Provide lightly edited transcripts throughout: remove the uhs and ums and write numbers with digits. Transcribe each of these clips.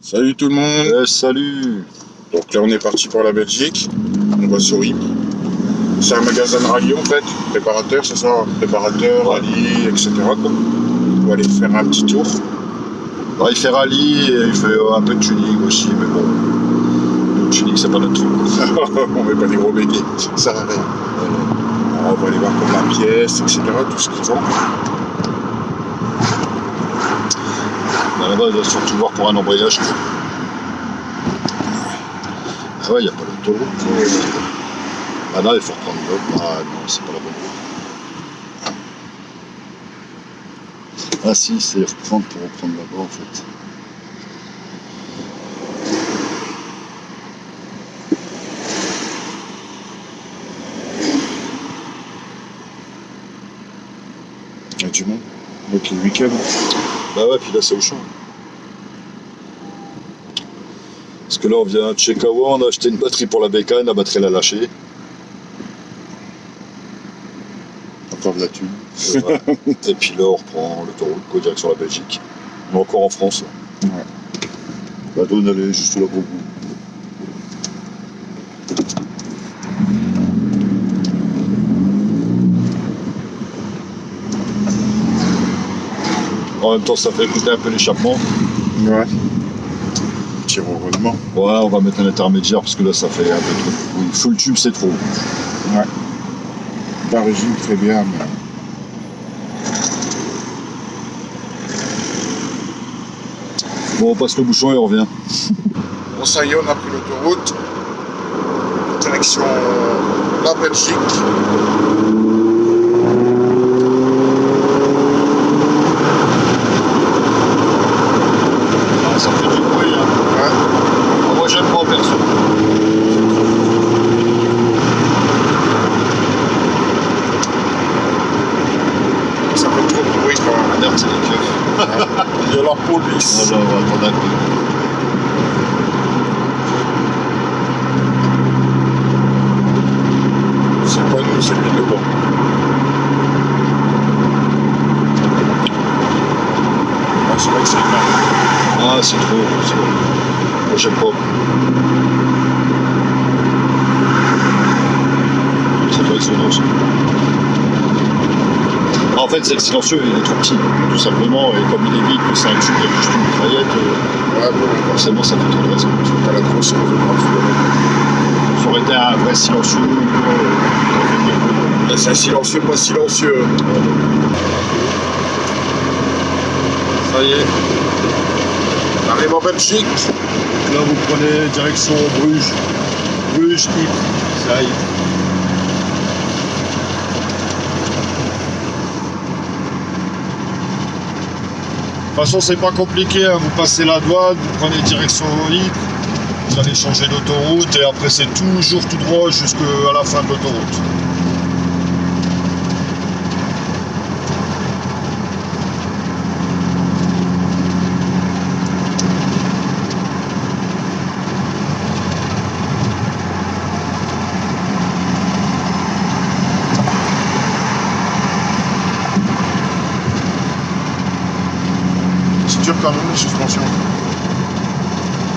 Salut tout le monde. Salut. Donc là on est parti pour la Belgique. On va sur Ypres. C'est un magasin de rallye en fait. Préparateur, c'est ça. Préparateur, rallye, etc. quoi. On va aller faire un petit tour. Alors, il fait rallye et il fait un peu de tuning aussi, mais bon. Le tuning c'est pas notre truc. On met pas des gros béquets, ça sert à rien. Alors, on va aller voir comme la pièce, etc. Tout ce qu'ils font. Là-bas, il va surtout voir pour un embrayage. Ah ouais, il n'y a pas l'autoroute. Ah là, il faut reprendre l'autre. Ah non, c'est pas la bonne route. Ah si, c'est reprendre pour reprendre là-bas en fait. Il y a du monde. Donc le week-end. Bah ouais, puis là c'est au champ. Parce que là on vient de chez Kawa, on a acheté une batterie pour la bécane, la batterie elle a lâché. Encore de la thune. Voilà. Et puis là on reprend l'autoroute quoi, direction la Belgique. On est encore en France. Ouais. La douane elle est juste là pour vous. En même temps ça fait écouter un peu l'échappement. Ouais. Petit ronronnement. Ouais, on va mettre un intermédiaire parce que là ça fait un peu trop. Oui, full tube c'est trop. Ouais. La régime très bien, mais. Bon, on passe le bouchon et on revient. Bon, ça y est, on a pris l'autoroute. Direction la Belgique. Ah, ça fait du bruit. Hein. Ouais. Moi j'aime pas perso. Ça fait trop de bruit quand même. Ah merde, c'est les keufs. Il y a la police. Voilà, on va attendre un peu. C'est pas nous, c'est lui devant. Ah, c'est vrai que c'est énorme. Ah, c'est trop. Moi j'aime pas. Ça doit être silencieux. En fait, c'est le silencieux, il est trop petit, tout simplement, et comme il est vide, que c'est un tube, il y a juste une mitraillette, Ouais, bon, forcément ça fait trop de risques. t'as la grosse Ça aurait été un vrai silencieux. c'est un silencieux, pas silencieux. Ça y est, On arrive en Belgique. là vous prenez direction Bruges. Bruges, Ypres, ça y est. De toute façon, c'est pas compliqué, hein. Vous passez la douane, vous prenez direction Ypres, vous allez changer d'autoroute et après c'est toujours tout droit jusqu'à la fin de l'autoroute. C'est dur quand même, les suspensions.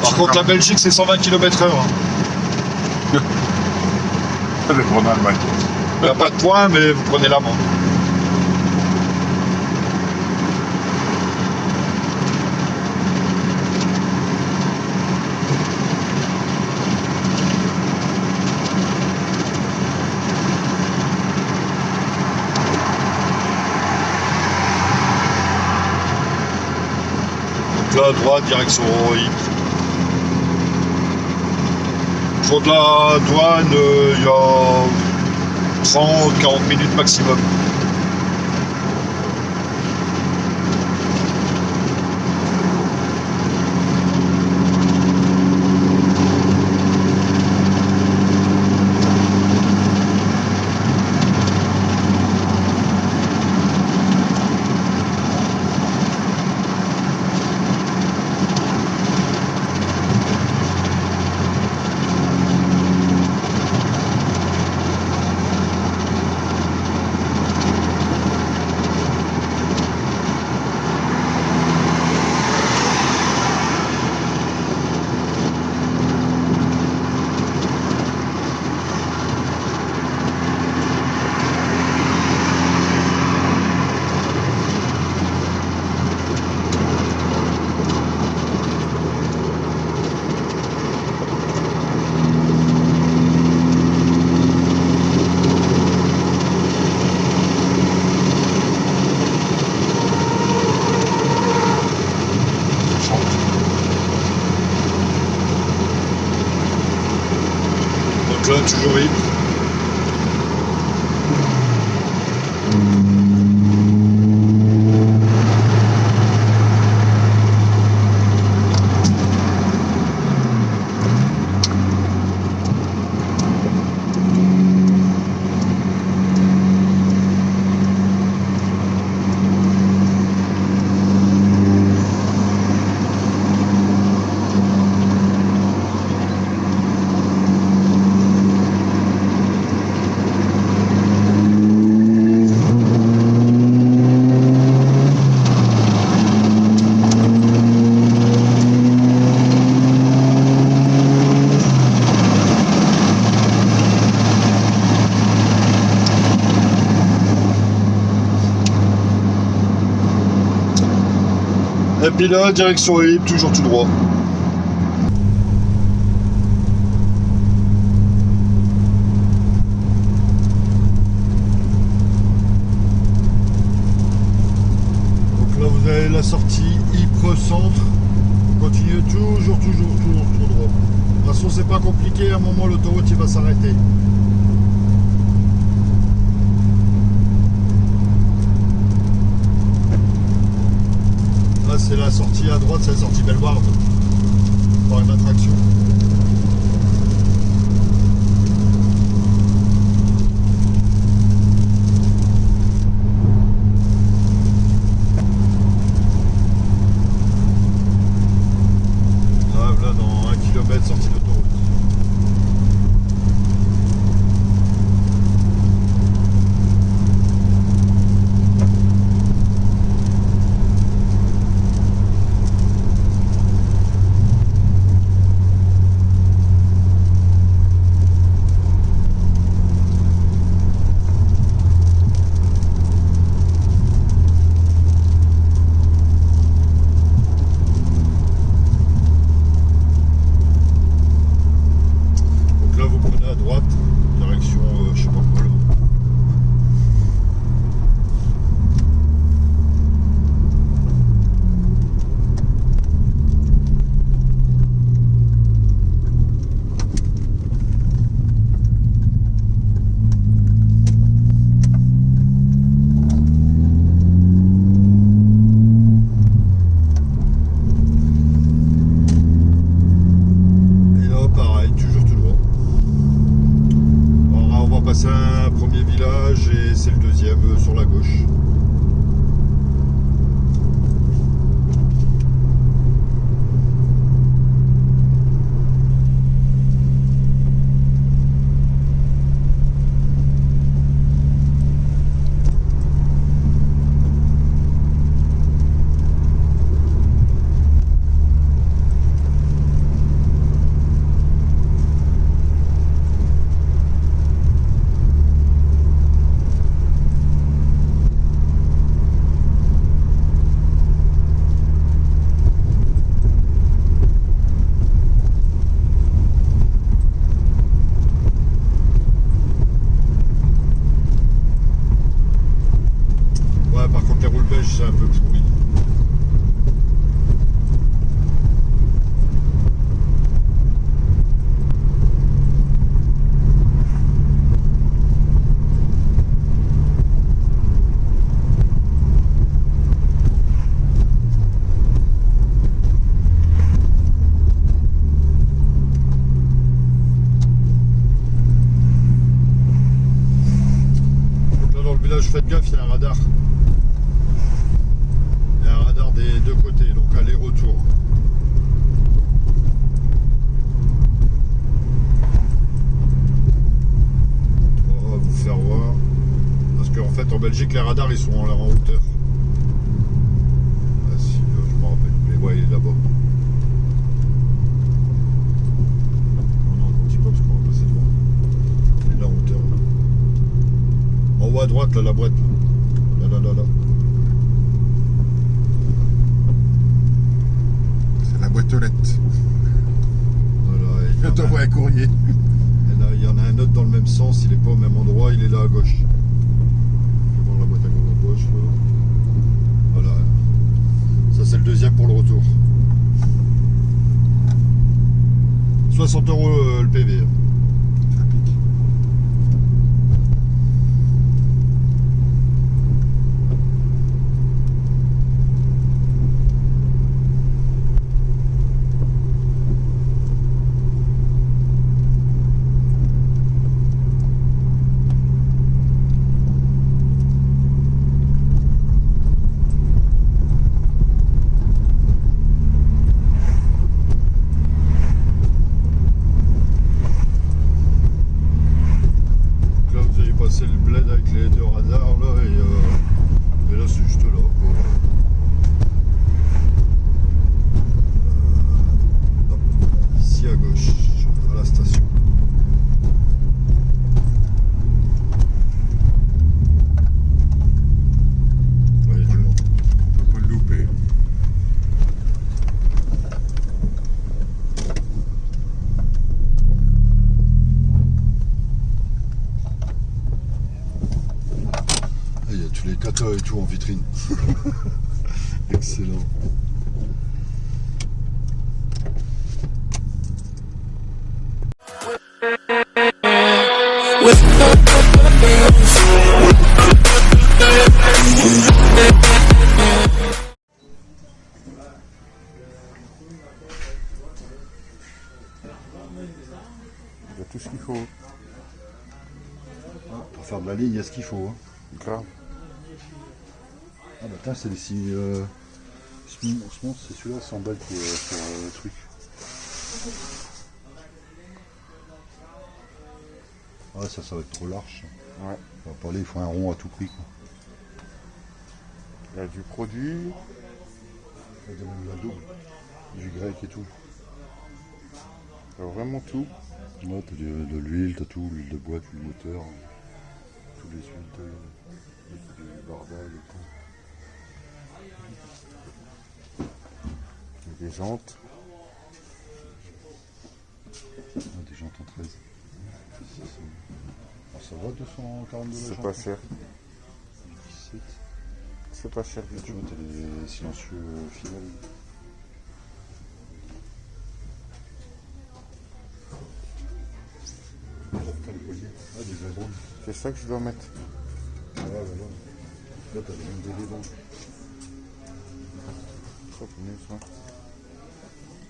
Par contre, la Belgique, c'est 120 km/h. Le Grand Allemagne. Il n'y a pas de point, mais vous prenez l'amende. Donc là, à droite, direction Ypres. Sur de la douane, il y a 30-40 minutes maximum. toujours libre. Et puis là, direction libre, toujours tout droit. Donc là, vous avez la sortie Ypres Centre. Vous continuez toujours tout droit. De toute façon, c'est pas compliqué. À un moment, l'autoroute il va s'arrêter. Là, c'est la sortie à droite, c'est la sortie Bellewaerde. Par une attraction. Là, dans 1 km sortie d'autoroute. C'est un premier village et c'est le deuxième sur la gauche. C'est un peu pourri. Donc là dans le village, faites gaffe, il y a un radar. Des deux côtés, donc aller-retour. On va vous faire voir. Parce qu'en fait en Belgique les radars ils sont en hauteur. Ah si, je me rappelle plus. Ouais, il est là-bas. Non, on continue pas parce qu'on va passer devant. Il est là en hauteur. Là. En haut à droite, là, la boîte. Là. La boîte aux lettres. Voilà, Je t'envoie un courrier. Et là, il y en a un autre dans le même sens, il n'est pas au même endroit, il est là à gauche. Je vais voir la boîte à gauche. Là. Voilà. Ça c'est le deuxième pour le retour. 60 € le PV. Ça pique. radar là et là c'est juste là quoi. Hop, ici à gauche, à la station. Ouais, du monde. On peut pas le louper. Ah, il y a tous les katas et tout en vitrine. Excellent. Il y a tout ce qu'il faut. Pour faire de la ligne, il y a ce qu'il faut. Hein. Grave. Ah bah tiens, c'est les signes. Je pense c'est celui-là 100 balles qui est sur le truc. Ah ça va être trop large. Ouais. On va pas aller, il faut un rond à tout prix quoi. Il y a du produit. Il y a même la double, du grec et tout. Il y a vraiment tout. Ouais, t'as de l'huile, t'as tout, l'huile de boîte, l'huile moteur, tous les huiles de barbel et tout. Il y a des jantes. Ah, des jantes en 13. Ah, ça va 242 la C'est jante, pas hein. cher. 17. C'est pas cher du Tu tout. vois, t'as les silencieux finales. T'as les colliers. Ah, des vrais bandes. C'est ça que je dois mettre. Ah, voilà. Là, t'as même des bandes. Ça, c'est mieux, ça.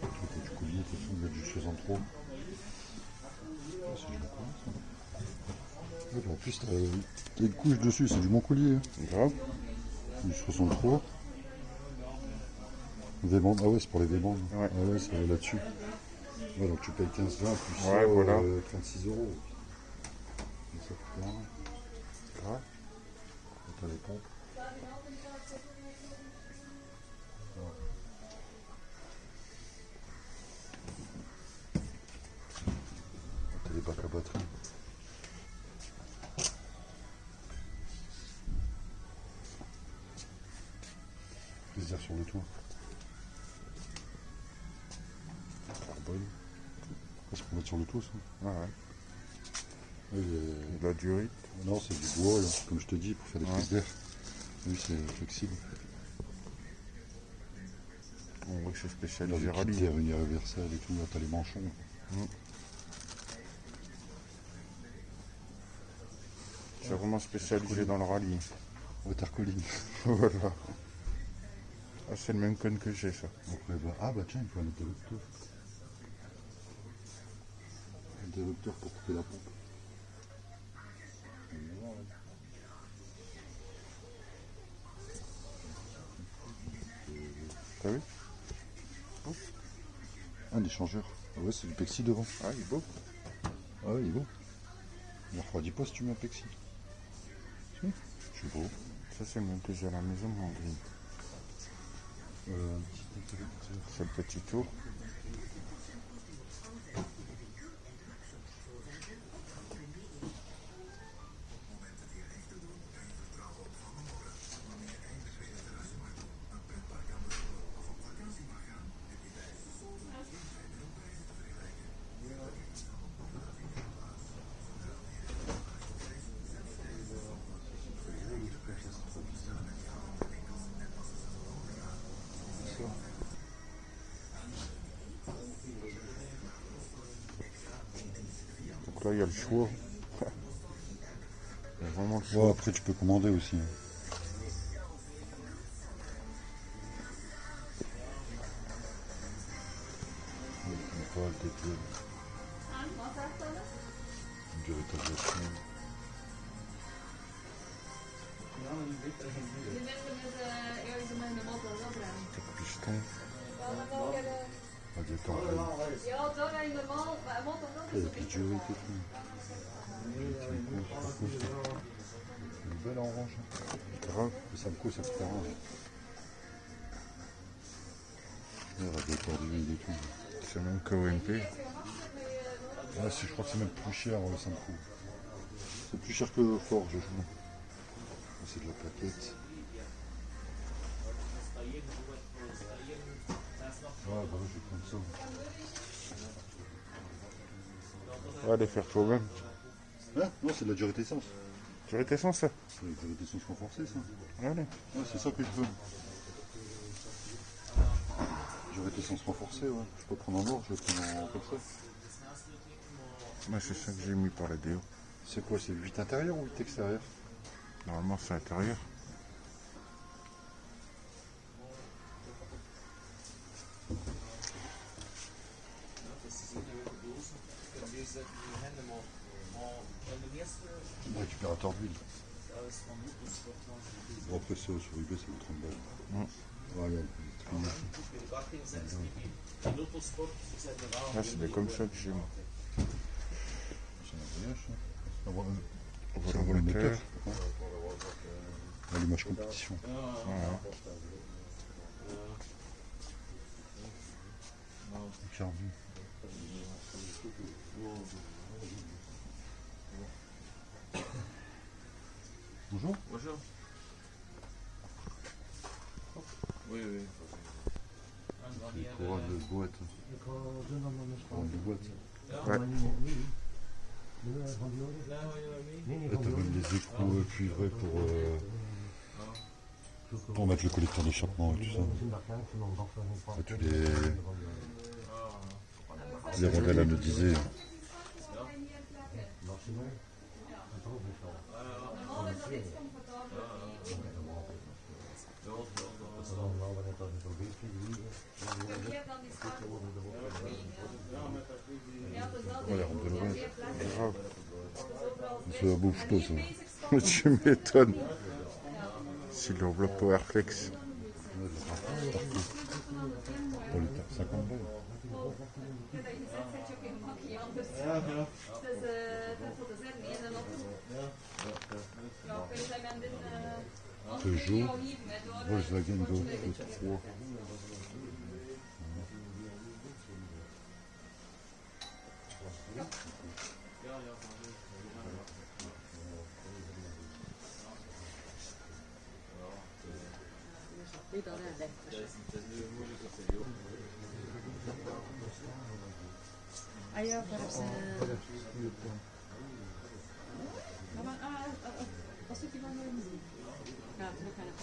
Tu vois, du collier, de toute façon, il y a du 63. Ah, c'est du bon collier, ça. Ouais, en plus, t'as une couche dessus, c'est du bon collier. Hein. Grave. Du 63. Des bandes. Ah ouais, c'est pour les V-bandes. Ouais. Ah ouais, c'est là-dessus. Ouais, donc tu payes 15,20 plus Ouais, ça, voilà. 36 €. Et ça coûte rien. Grave. T'as les pompes. T'as les bacs à batterie. Les airs sur le toit. Carbone. C'est pour mettre sur le toit ça. Ah ouais. Ouais, De la durite. non, c'est du bois, là, comme je te dis, pour faire des Ouais. prises d'air. Oui, c'est flexible. On voit que c'est Là, spécialisé le kit rallye. d'air universel et tout, là, t'as les manchons. C'est vraiment spécialisé dans le rallye. Watercooling. Voilà. Ah, c'est le même con que j'ai, ça. Après, bah, ah bah tiens, il faut un interrupteur. Interrupteur pour couper la pompe. T'as vu? Un échangeur. Ah ouais, c'est du plexi devant. Ah, il est beau. Ah ouais, il est beau. Il refroidit pas si tu mets un plexi. Si, c'est beau. Ça, c'est le même que j'ai à la maison, mon gris. Un petit interrupteur. C'est le petit tour. Donc là, il y a le choix. Il y a vraiment le choix. Ouais, après tu peux commander aussi. Pas le TP. Du rétablissement. Piston. Radiateur il y a plus de durée et tout. belle en orange. Grave. Le Samco, ça coûte rien. Il y a des corps d'huile et tout. C'est même qu'OMP. Ouais, je crois que c'est même plus cher le Samco. C'est plus cher que Forge, je crois. C'est de la plaquette. Ouais, bah je vais prendre ça. Ouais, les faire toi-même. Hein? Non, c'est de la durée d'essence. Tu aurais été sans ça? C'est de la durée d'essence renforcée, ça. Allez. Ouais, c'est ça que je veux. Durée d'essence renforcée, ouais. Je peux prendre en or, je vais prendre en comme ça. Moi, c'est ça que j'ai mis par la déo. C'est quoi, c'est 8 intérieur ou 8 extérieur? Normalement, c'est intérieur. Récupérateur d'huile. Bon, après ça, sur eBay, ça vaut 30 balles. Ouais, Là, c'est des comme ça que j'ai mis. c'est un voyage, ça. On va Voilà le le moteur. moteur. L'allumage compétition. Voilà. Carbu. Bonjour. Bonjour. Oui, oui. Couronne de boîte. Couronne de boîte. Ouais. Là, t'as même des écrous cuivrés pour mettre le collecteur d'échappement et tout ça. Là, tous les rondelles anodisées. Ouais, les rampes de l'orage. Grave. C'est la bouffe toi, ça. Tu m'étonnes. C'est l'enveloppe Powerflex. Pour les 50 balles. Peugeot, Volkswagen Golf 3. Ah ja, perhaps. Wat zoek je dan nu? Ja, dat kan ik.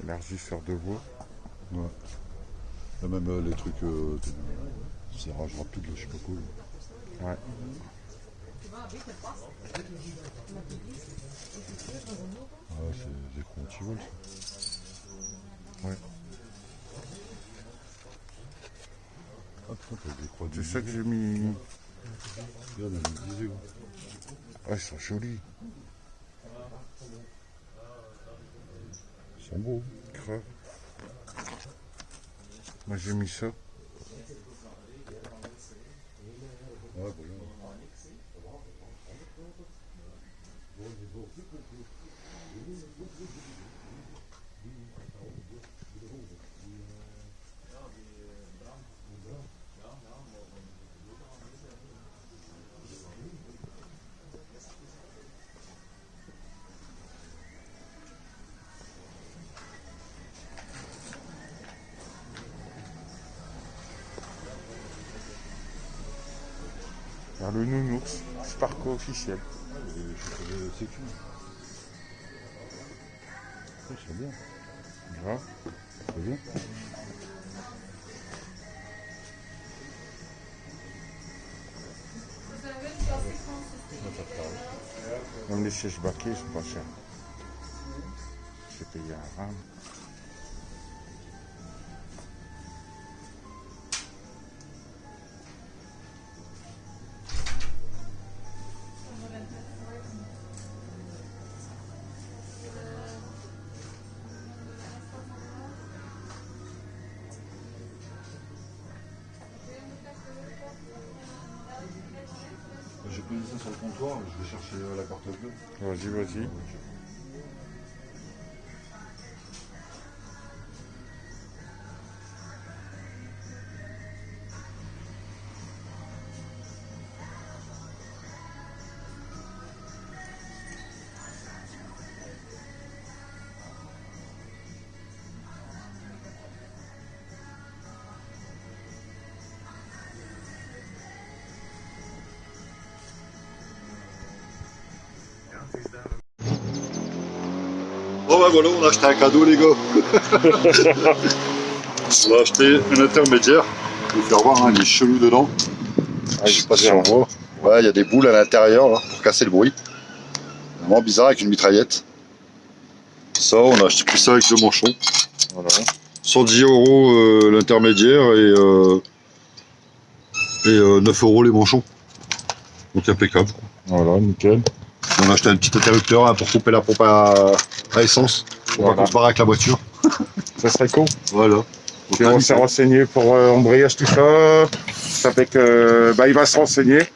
Élargisseur de veau. Ouais. Là, même les trucs, serrage rapide, là, je sais pas quoi. Ouais. Ah, c'est des écrans anti-vol. Ouais. Ah, putain, t'as des croix C'est ça que j'ai mis. Regarde, elle me disait. Ah, ils sont jolis. Ils sont beaux. Grave. Moi, j'ai mis ça. Ouais, voilà. Vers le nounours. Sparco officiel. C'est cool. Ça, c'est bien. Grave. C'est bien. Même les sièges baquets, ils sont pas chers. J'ai payé un rame. J'ai posé ça sur le comptoir, je vais chercher la carte bleue. Vas-y, vas-y. Bon ben voilà, on a acheté un cadeau les gars. On a acheté un intermédiaire. Je vais faire voir, hein, il est chelou dedans. Je sais pas si on voit. Ouais, il y a des boules à l'intérieur là pour casser le bruit. Vraiment bizarre avec une mitraillette. Ça, on a acheté pris ça avec 2 manchons. Voilà. 110 € l'intermédiaire et 9 € les manchons. Donc impeccable. Voilà, nickel. On a acheté un petit interrupteur hein, pour couper la pompe à essence. Pour pas qu'on se barre avec la voiture. Ça serait con. Voilà. Puis on s'est renseigné pour embrayage, tout ça. Ça fait que il va se renseigner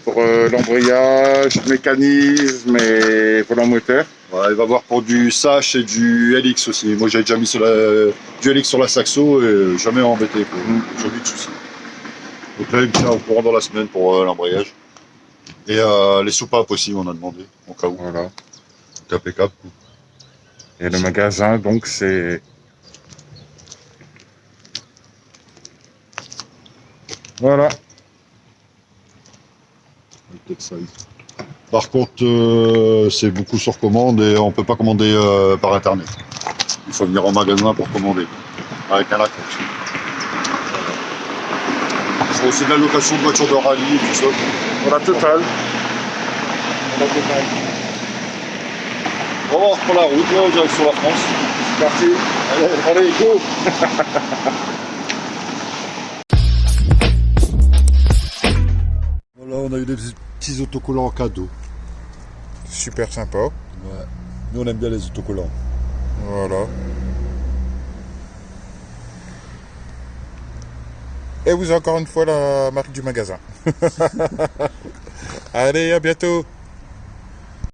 pour l'embrayage, le mécanisme et volant moteur. Ouais, il va voir pour du SACH et du LX aussi. Moi j'avais déjà mis du LX sur la Saxo et jamais embêté. Jamais eu de soucis. Donc là il me tient au courant dans la semaine pour l'embrayage. Et les soupapes aussi on a demandé, au cas où. Voilà. C'est impeccable. Et le magasin, donc, c'est... Voilà. Par contre, c'est beaucoup sur commande et on peut pas commander par internet. Il faut venir en magasin pour commander. Avec un acte. Il faut aussi de la location de voitures de rallye et tout ça. Pour la totale. Bon, on reprend la route, là, direction la France. C'est parti. Allez, go. Voilà, on a eu des petits autocollants en cadeau. Super sympa. Ouais. Nous on aime bien les autocollants. Voilà. Et vous avez encore une fois la marque du magasin. Allez, à bientôt.